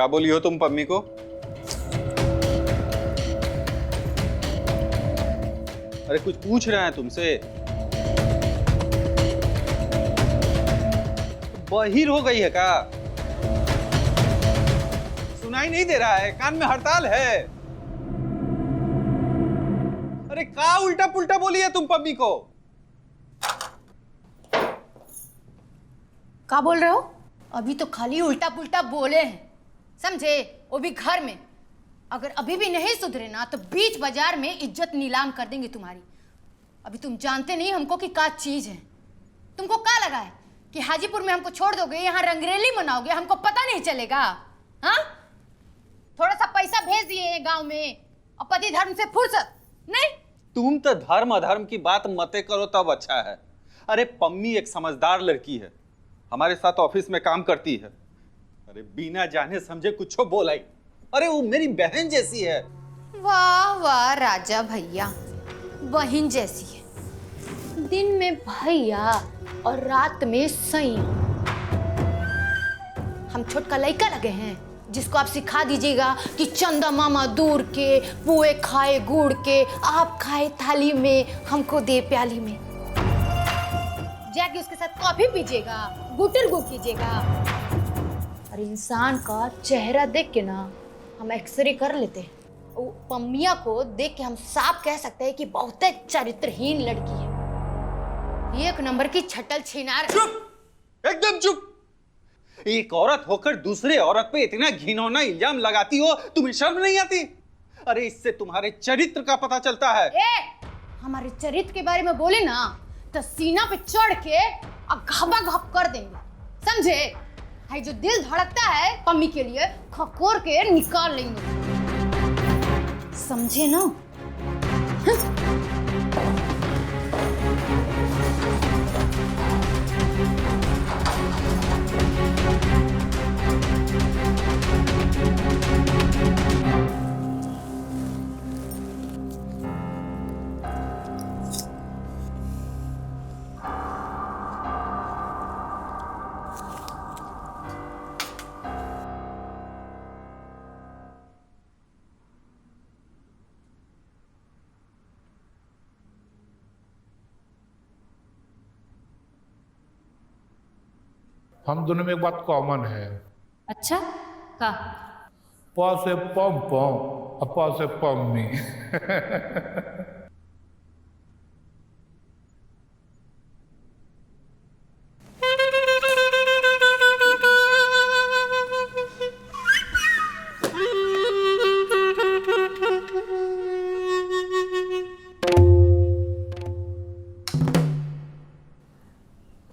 क्या बोली हो तुम पम्मी को? अरे कुछ पूछ रहे हैं तुमसे। बहिर हो गई है क्या? सुनाई नहीं दे रहा है? कान में हड़ताल है? अरे क्या उल्टा पुल्टा बोली है तुम पम्मी को? क्या बोल रहे हो? अभी तो खाली उल्टा पुल्टा बोले हैं, समझे? वो भी घर में। अगर अभी भी नहीं सुधरे ना तो बीच बाजार में इज्जत नीलाम कर देंगे तुम्हारी। अभी तुम जानते नहीं हमको कि क्या चीज है। तुमको क्या लगा है कि हाजीपुर में हमको छोड़ दोगे, यहाँ रंगरेली मनाओगे, हमको पता नहीं चलेगा? हाँ, थोड़ा सा पैसा भेज दिए गांव में और पति धर्म से फुर्सत नहीं। तुम तो धर्म अधर्म की बात मते करो तब अच्छा है। अरे पम्मी एक समझदार लड़की है, हमारे साथ ऑफिस में काम करती है। अरे बिना जाने समझे कुछ बोलाई। अरे वो मेरी बहन जैसी है। वाह वाह राजा भैया, बहन जैसी है। दिन में भैया और रात में सैया। हम छोटका लड़का लगे हैं जिसको आप सिखा दीजिएगा कि चंदा मामा दूर के, पुए खाए गुड़ के, आप खाए थाली में, हमको दे प्याली में। जाके उसके साथ कॉफी पीजिएगा, गुटर गु कीजिएगा। और इंसान का चेहरा देख के ना हम एक्सरे कर लेते हैं। वो पम्मिया को देख के हम साफ कह सकते हैं कि बहुत चरित्रहीन लड़की है, एक नंबर की छटल छिनार। चुप, एकदम चुप। एक औरत होकर दूसरे औरत पे इतना घिनौना इल्जाम लगाती हो, तुम्हें शर्म नहीं आती? अरे इससे तुम्हारे चरित्र का पता चलता है। हमारे चरित्र के बारे में बोले ना तो सीना पे चढ़ के घबा घब कर देंगे, समझे? है जो दिल धड़कता है पम्मी के लिए, खकोर के निकाल लेंगे, समझे ना? हम दोनों में एक बात कॉमन है। अच्छा, का? प से पम पम और प से पम्मी।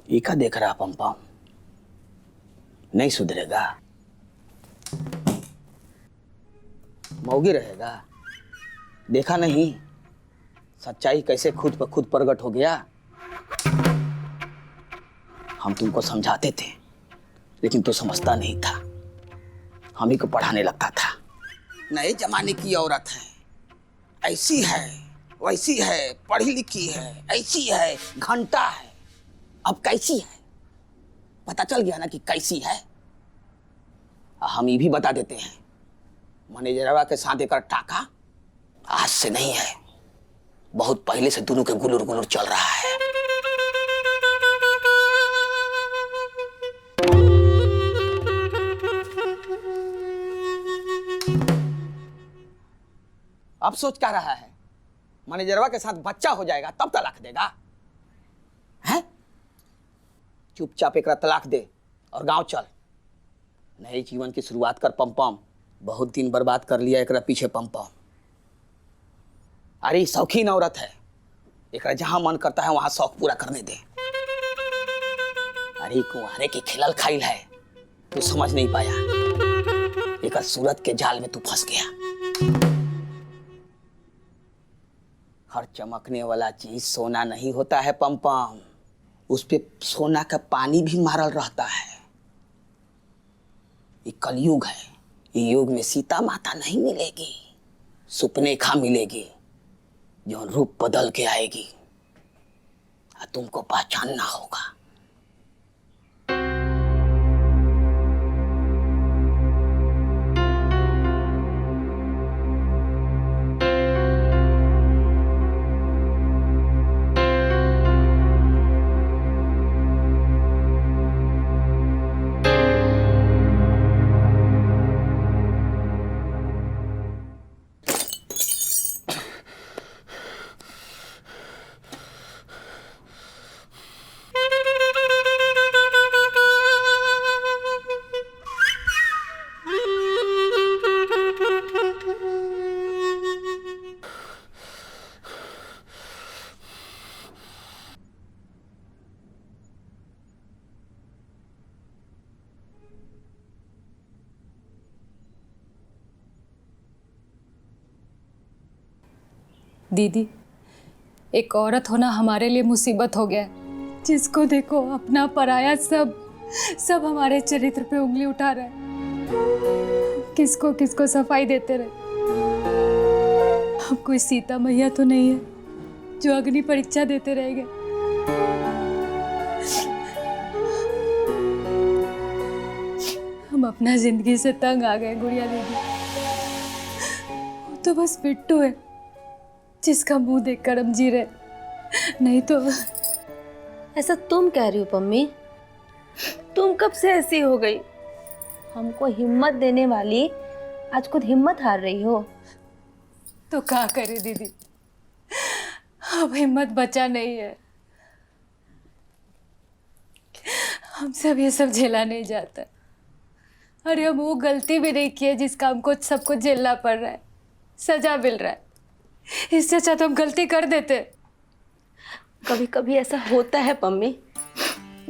ईका देख रहा पम, नहीं सुधरेगा, मौगी रहेगा। देखा नहीं सच्चाई कैसे खुद पर खुद प्रकट हो गया। हम तुमको समझाते थे लेकिन तू समझता नहीं था, हम ही को पढ़ाने लगता था। नए जमाने की औरत है, ऐसी है वैसी है, पढ़ी लिखी है, ऐसी है, घंटा है। अब कैसी है पता चल गया ना कि कैसी है। हम ये भी बता देते हैं, मैनेजरवा के साथ एक टाका आज से नहीं है, बहुत पहले से दोनों के गुलुर गुलुर चल रहा है। अब सोच क्या रहा है? मैनेजरवा के साथ बच्चा हो जाएगा तब तलाक देगा? हैं? चुपचाप एक तलाक दे और गांव चल, नए जीवन की शुरुआत कर पम। बहुत दिन बर्बाद कर लिया एक पीछे पम। अरे शौकीन औरत है, एक जहां मन करता है वहां शौक पूरा करने दे। अरे कुंवारे की खिलल खाइल है, तू समझ नहीं पाया। एक सूरत के जाल में तू फंस गया। हर चमकने वाला चीज सोना नहीं होता है पम, उस पे सोना का पानी भी मारल रहता है। ये कलयुग है, ये युग में सीता माता नहीं मिलेगी, सुपनेखा मिलेगी जो रूप बदल के आएगी और तुमको पहचानना होगा। दीदी, एक औरत होना हमारे लिए मुसीबत हो गया है। जिसको देखो अपना पराया सब हमारे चरित्र पे उंगली उठा रहा है। किसको किसको सफाई देते रहे। हम कोई सीता मैया तो नहीं है जो अग्नि परीक्षा देते रहेंगे। हम अपना जिंदगी से तंग आ गए गुड़िया दीदी। वो तो बस बिट्टू है जिसका मुंह देखकर हम जी रहे, नहीं तो। ऐसा तुम कह रही हो पम्मी? तुम कब से ऐसी हो गई? हमको हिम्मत देने वाली आज खुद हिम्मत हार रही हो। तो क्या करे दीदी, अब हिम्मत बचा नहीं है। हम सब ये सब झेला नहीं जाता। अरे हम वो गलती भी नहीं की है जिसका हमको सबको झेलना पड़ रहा है, सजा मिल रहा है। इससे अच्छा तो हम गलती कर देते। कभी कभी ऐसा होता है पम्मी,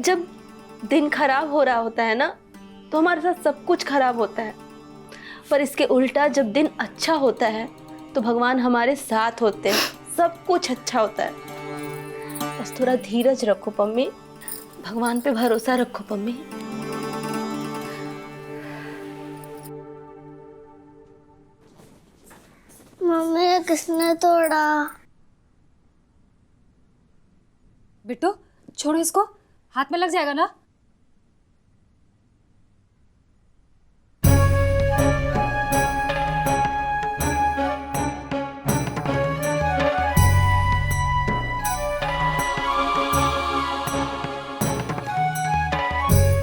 जब दिन खराब हो रहा होता है ना तो हमारे साथ सब कुछ खराब होता है, पर इसके उल्टा जब दिन अच्छा होता है तो भगवान हमारे साथ होते हैं, सब कुछ अच्छा होता है। बस थोड़ा धीरज रखो पम्मी, भगवान पे भरोसा रखो पम्मी। मम्मी किसने तोड़ा? बिट्टू छोड़ो इसको, हाथ में लग जाएगा ना।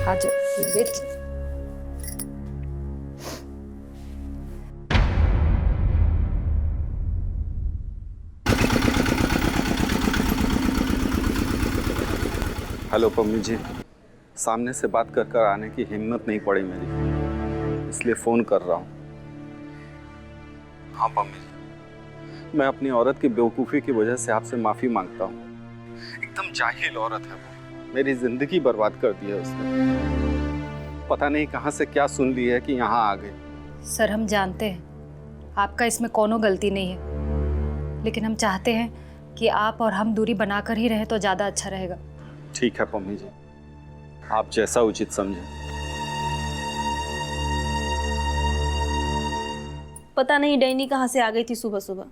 आ जाओ बिट। हेलो पम्मी जी, सामने से बात कर कर आने की हिम्मत नहीं पड़ी मेरी, इसलिए फ़ोन कर रहा हूँ। हाँ पम्मी जी, मैं अपनी औरत की बेवकूफ़ी की वजह से आपसे माफ़ी मांगता हूँ। एकदम जाहिल औरत है वो, मेरी ज़िंदगी बर्बाद कर दी है उसने। पता नहीं कहाँ से क्या सुन ली है कि यहाँ आ गई। सर हम जानते हैं आपका इसमें कोनो गलती नहीं है, लेकिन हम चाहते हैं कि आप और हम दूरी बनाकर ही रहें तो ज़्यादा अच्छा रहेगा। ठीक है पम्मी जी, आप जैसा उचित समझें। पता नहीं डैनी कहाँ से आ गई थी सुबह सुबह,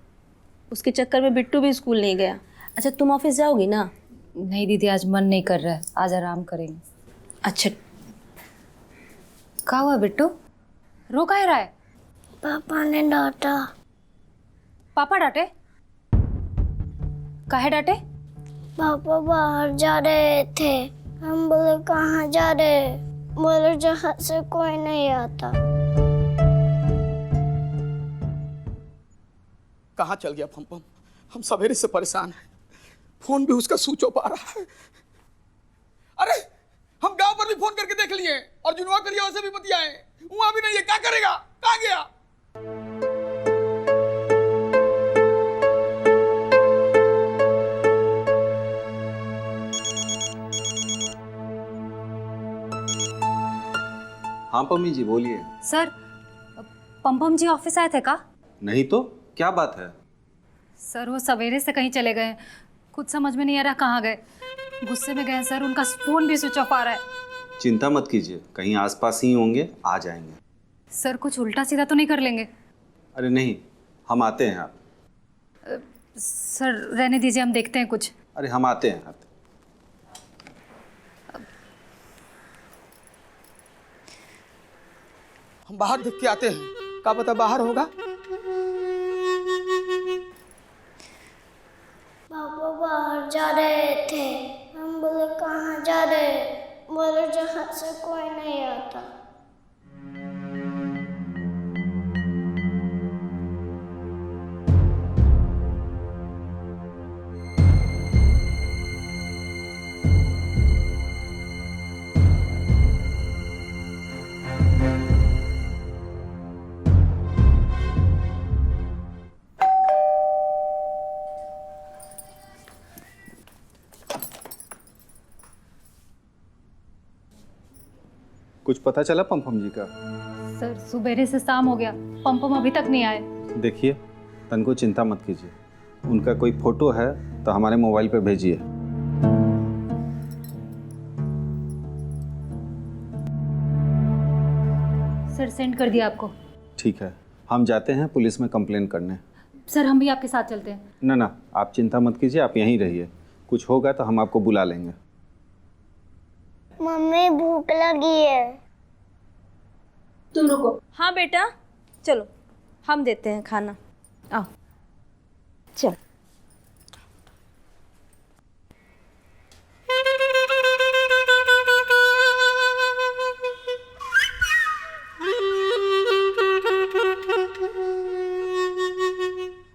उसके चक्कर में बिट्टू भी स्कूल नहीं गया। अच्छा तुम ऑफिस जाओगी ना? नहीं दीदी, आज मन नहीं कर रहा है, आज आराम करेंगे। अच्छा क्या हुआ बिट्टू, रो काहे रहा है? पापा ने डांटा। पापा डांटे? काहे डांटे? पापा बाहर जा रहे थे, हम बोले कहाँ जा रहे? बोले जहाँ से कोई नहीं आता। कहाँ चल गया फम? हम सवेरे से परेशान हैं, फोन भी उसका स्विच ऑफ आ रहा है। अरे हम गांव पर भी फोन करके देख लिए और जुनवा करिया से भी बतियाए, वहां भी नहीं है। क्या करेगा? कहाँ गया? हाँ पम्मी जी बोलिए। सर पम जी ऑफिस आए थे का? नहीं तो क्या बात है? सर वो सवेरे से कहीं चले गए, कुछ समझ में नहीं आ रहा कहाँ गए। गुस्से में गए सर, उनका फोन भी स्विच ऑफ आ रहा है। चिंता मत कीजिए, कहीं आसपास ही होंगे, आ जाएंगे। सर कुछ उल्टा सीधा तो नहीं कर लेंगे? अरे नहीं, हम आते हैं। आप सर रहने दीजिए, हम देखते हैं कुछ। अरे हम आते हैं। हम बाहर देख के आते हैं, क्या पता बाहर होगा। पापा बाहर जा रहे थे, हम बोले कहाँ जा रहे? बोले जहाँ से कोई नहीं आता। कुछ पता चला पम्पम जी का? सर सुबेरे से शाम हो गया, पम अभी तक नहीं आए। देखिए, तन को चिंता मत कीजिए, उनका कोई फोटो है तो हमारे मोबाइल पे भेजिए। सर सेंड कर दिया आपको। ठीक है, हम जाते हैं पुलिस में कंप्लेन करने। सर हम भी आपके साथ चलते हैं। ना ना, आप चिंता मत कीजिए, आप यहीं रहिए। कुछ होगा तो हम आपको बुला लेंगे। मम्मी भूख लगी है। तुम रुको। हाँ बेटा, चलो हम देते हैं खाना। आओ चल।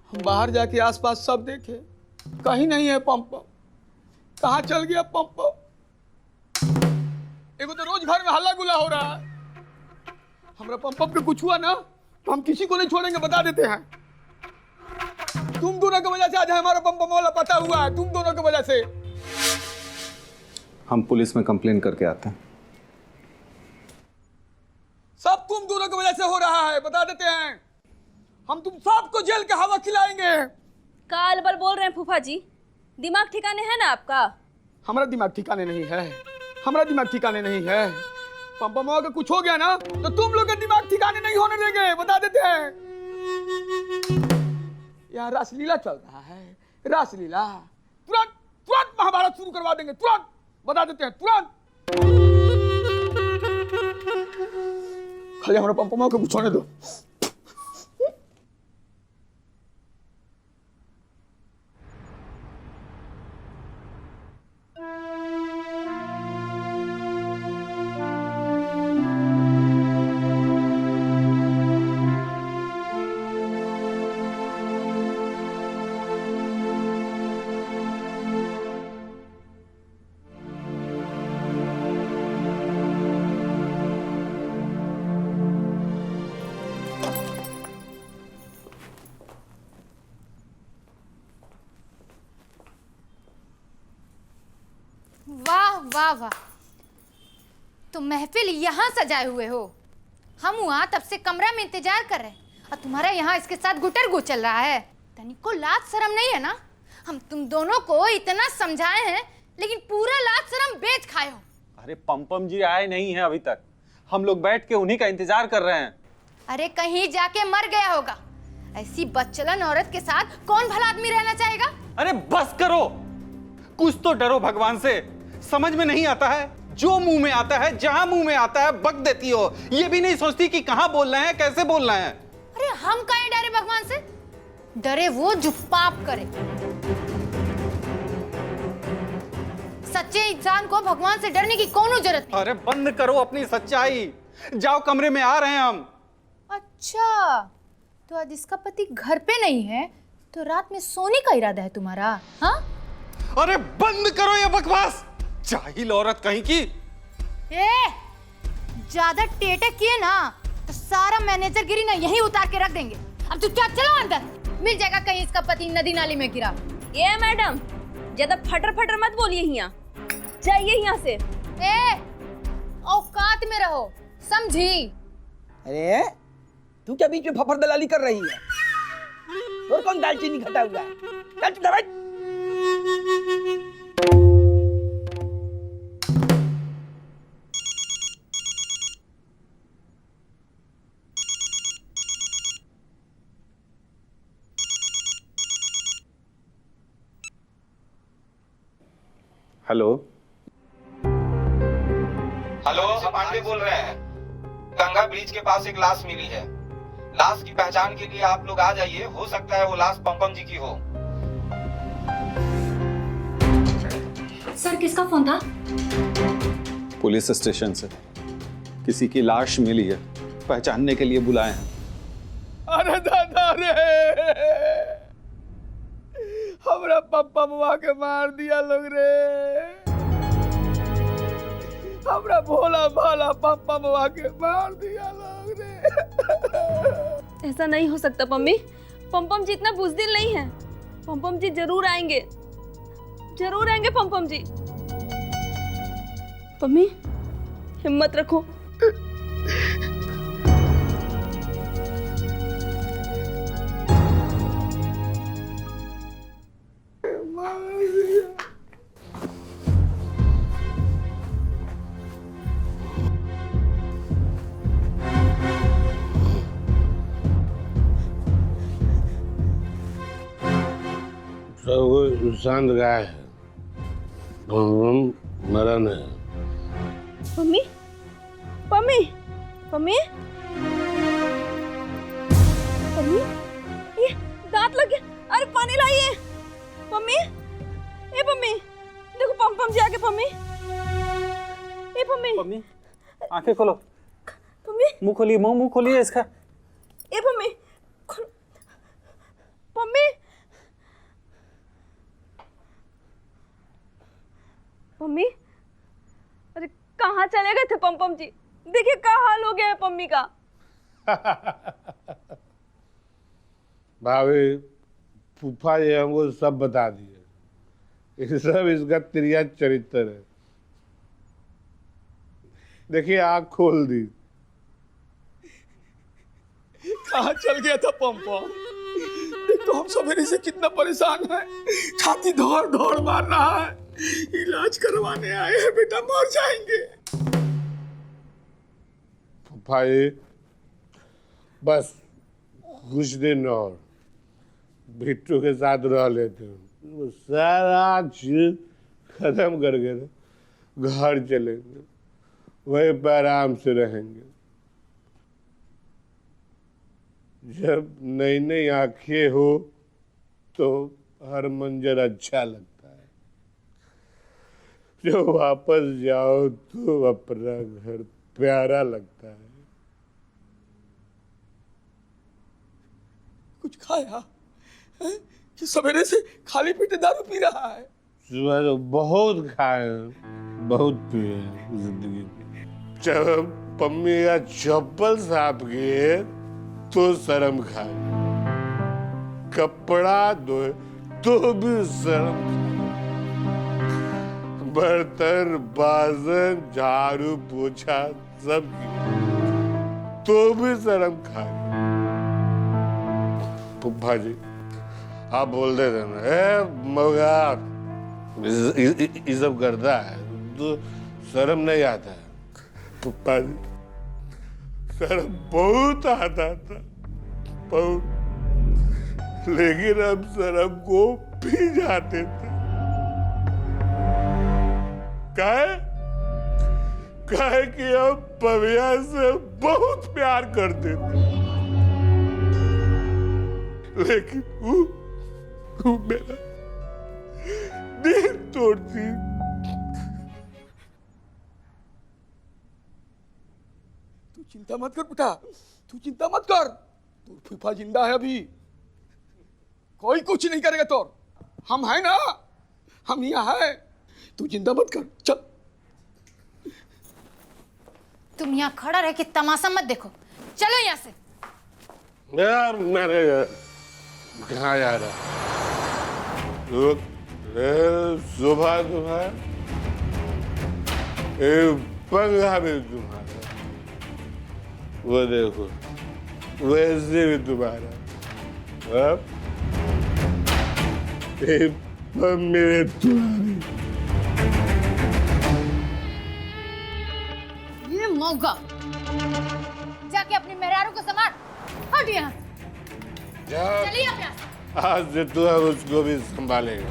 हम बाहर जाके आसपास सब देखे, कहीं नहीं है पंप। कहाँ चल गया पंप? एगो तो रोज घर में हल्ला गुल्ला हो रहा है। हमरा पंप के कुछ हुआ ना तो हम किसी को नहीं छोड़ेंगे, बता देते हैं। तुम दोनों की वजह से आज हमारा पंप वाला पता हुआ है, तुम दोनों की वजह से। हम पुलिस में कंप्लेन करके आते हैं। सब तुम दोनों की वजह से हो रहा है, बता देते हैं। हम तुम सबको जेल के हवा खिलाएंगे। काल बल बोल रहे हैं फूफा जी, दिमाग ठिकाने है ना आपका? हमारा दिमाग ठिकाने नहीं है, हमारा दिमाग ठिकाने नहीं है। पंपा का कुछ हो गया ना तो तुम लोग के दिमाग ठिकाने नहीं होने देंगे, बता देते हैं। यहाँ रासलीला चल रहा है, रासलीला। तुरंत तुरंत महाभारत शुरू करवा देंगे, तुरंत बता देते हैं, तुरंत। खाली हमारा पंपा को कुछ होने दो। वाह वाह वाह, तुम महफिल यहाँ सजाए हुए हो। हम वहाँ तब से कमरा में इंतजार कर रहे हैं और तुम्हारा यहाँ इसके साथ गुटर चल रहा है। तनिको लाज शर्म नहीं है ना? हम तुम दोनों को इतना समझाए हैं लेकिन पूरा लाज शर्म बेच खाए हो। अरे पंपम जी आए नहीं हैं अभी तक, हम लोग बैठ के उन्हीं का इंतजार कर रहे हैं। अरे कहीं जाके मर गया होगा। ऐसी बदचलन औरत के साथ कौन भला आदमी रहना चाहेगा? अरे बस करो, कुछ तो डरो भगवान से। समझ में नहीं आता है, जो मुंह में आता है, जहां मुंह में आता है बक देती हो। ये भी नहीं सोचती कि कहां बोल रहे हैं, कैसे बोल रहे हैं। अरे हम काहे डरे भगवान से? डरे वो जो पाप करे। सच्चे इंसान को भगवान से डरने की कोनो जरूरत नहीं। अरे बंद करो अपनी सच्चाई, जाओ कमरे में, आ रहे हैं हम। अच्छा, तो आज इसका पति घर पे नहीं है तो रात में सोने का इरादा है तुम्हारा? हाँ? अरे बंद करो ये बकवास, जाहिल औरत कहीं की। ज्यादा टेटे किए ना तो सारा मैनेजर गिरी ना यहीं उतार के रख देंगे। अब चुपचाप चलो अंदर, मिल जाएगा कहीं इसका पति नदी नाली में गिरा। ये मैडम ज्यादा फटर फटर मत बोलिए, यहाँ जाइए यहाँ से। औकात में रहो, समझी? अरे तू क्या बीच में फफर दलाली कर रही है? और कौन दालचीनी घटा हुआ है? चल चुप रह। हेलो हेलो, हम पांडे बोल रहे हैं। गंगा ब्रिज के पास एक लाश मिली है। लाश की पहचान के लिए आप लोग आ जाइए, हो सकता है वो लाश पंपम जी की हो। सर किसका फोन था? पुलिस स्टेशन से किसी की लाश मिली है, पहचानने के लिए बुलाए हैं। अरे दादा रे, हमरा पप्पा बुआ के मार दिया लोग रे। हमरा भोला भाला पप्पा बुआ के मार दिया लोग रे। ऐसा नहीं हो सकता पम्मी, पंपम जी इतना बुजदिल नहीं है। पंपम जी जरूर आएंगे, जरूर आएंगे पंपम जी। पम्मी हिम्मत रखो। सब कोई शांत गाय है, हम मरण है। मम्मी मम्मी मम्मी मम्मी, ये दांत लग गया। अरे पानी लाइए मम्मी। ए मम्मी देखो पम पम जी आके। मम्मी ए मम्मी पम्मी आंखें खोलो। मम्मी मुंह खोलिए, मुंह खोलिए इसका। ए मम्मी मम्मी मम्मी, अरे कहाँ चले गए थे पम जी? देखिए क्या हाल हो गया है मम्मी का। भाभी फूफा जी हमको सब बता दिए, ये सब इसका त्रिया चरित्र है। देखिए आँख खोल दी। कहाँ चल गया था पम? देख तो हम सवेरे से कितना परेशान है, छाती दौड़ दौड़ मार रहा है। इलाज करवाने आए हैं बेटा, मर जाएंगे। फूफा जी बस कुछ दिन और बिट्टू के साथ रह लेते हैं, वो सारा चीज खत्म करके ना घर चलेंगे, वहीं पर आराम से रहेंगे। जब नई नई आंखें हो तो हर मंजर अच्छा लगता है, जब वापस जाओ तो अपना घर प्यारा लगता है। कुछ खाया है कि सवेरे से खाली पेट दारू पी रहा है? सुबह तो बहुत खाए हैं, बहुत पिए हैं जिंदगी में। जब पम्मी का चप्पल साफ किए तो शर्म खाए, कपड़ा धोए तो भी शर्म खाए, बर्तन बासन झाड़ू पोछा सब किए तो भी शर्म खाए। फूफा जी आप बोलते थे ना, मौगा ये सब करता है तो शर्म नहीं आता है। फूफा जी शर्म बहुत आता था, बहुत, लेकिन हम शर्म को पी जाते थे। काहे कि हम पविया से बहुत प्यार करते थे, लेकिन वो मेरा दिल तोड़ती। तू चिंता मत कर बेटा, तू चिंता मत कर। तू फूफा जिंदा है अभी, कोई कुछ नहीं करेगा तोर। हम हैं ना, हम यहाँ है, तू चिंता मत कर। चल तुम यहाँ खड़ा रह के तमाशा मत देखो, चलो यहाँ से। यार मेरे कहाँ जा रहा? सुबह तुम्हारा पंगा भी तुम्हारा, वो देखो वैसे भी तुम्हारा, अब मेरे तुम्हारी। ये मौका जाके अपनी मेहरारू को संभाल। हट यहाँ से, चलिए आप यहाँ से। आज से तू अब उसको भी संभालेगा।